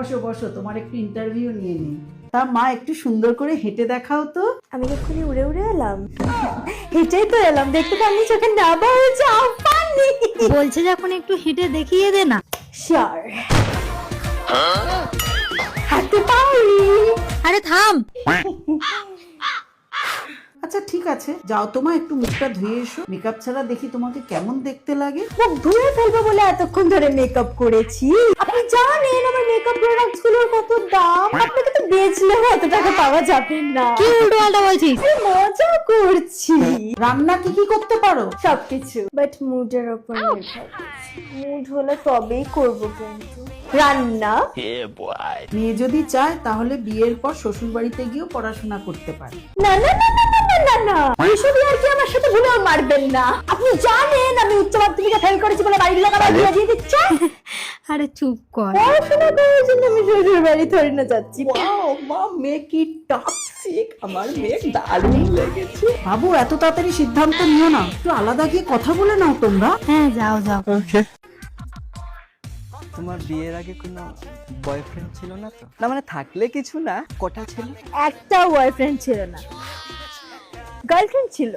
বসো বসো, তোমার একটু ইন্টারভিউ নিয়ে নিই। তা মা, একটু সুন্দর করে হেঁটে দেখাও তো। আমি এক্ষুনি উড়ে উড়ে এলাম। হেঁটেই তো এলাম, দেখতে পারনি চোখে নাবা হয়েছে আপানি। বলছে যখন একটু হেঁটে দেখিয়ে দে না। শিওর হাঁটতে পারি। আরে থাম। আচ্ছা ঠিক আছে, যাও তোমা, একটু মুখটা ধুয়ে এসো। মেকআপ ছাড়া দেখি তোমাকে কেমন দেখতে লাগে। মুখ ধুয়ে ফেলবো বলে এতক্ষণ ধরে মেকআপ করেছি। আপনি জানেন আমার মেকআপ প্রোডাক্টস গুলোর কত দাম। আপনাকে তো বেচলেও এত টাকা পাওয়া যাবে না। কি উল্টো পাল্টা বলছিস? আমি মজা করছি। রান্না কি কি করতে পারো? সবকিছু, বাট মুডের উপর নির্ভর করছে। মুড হলে তবেই করবো। কিন্তু রান্না মেয়ে যদি চায় তাহলে বিয়ের পর শ্বশুর বাড়িতে গিয়েও পড়াশোনা করতে পারে। না না না না না না না না, এসব আর কি আমার সাথে ভুলেও মারবেন না। আপনি জানেন আমি উচ্চ মাধ্যমিকে ফেল করেছি বলে বাড়ির লোক আমার বিয়ে দিয়ে দিচ্ছে। আরে চুপ কর। পড়াশোনা করার জন্য আমি শ্বশুর বাড়ি ধরে না যাচ্ছি। ওয়াও মা, মেয়ে কি টক্সিক! আমার মেয়ে দারুণ লেগেছে। বাবু, এত তাড়াতাড়ি সিদ্ধান্ত নিও না, একটু আলাদা গিয়ে কথা বলে নাও তোমরা। হ্যাঁ যাও যাও। তোমার বিয়ের আগে কোনো বয়ফ্রেন্ড ছিল না তো? না মানে থাকলে কিছু না, কটা ছিল? একটা বয়ফ্রেন্ড ছিল না, গার্লফ্রেন্ড ছিল।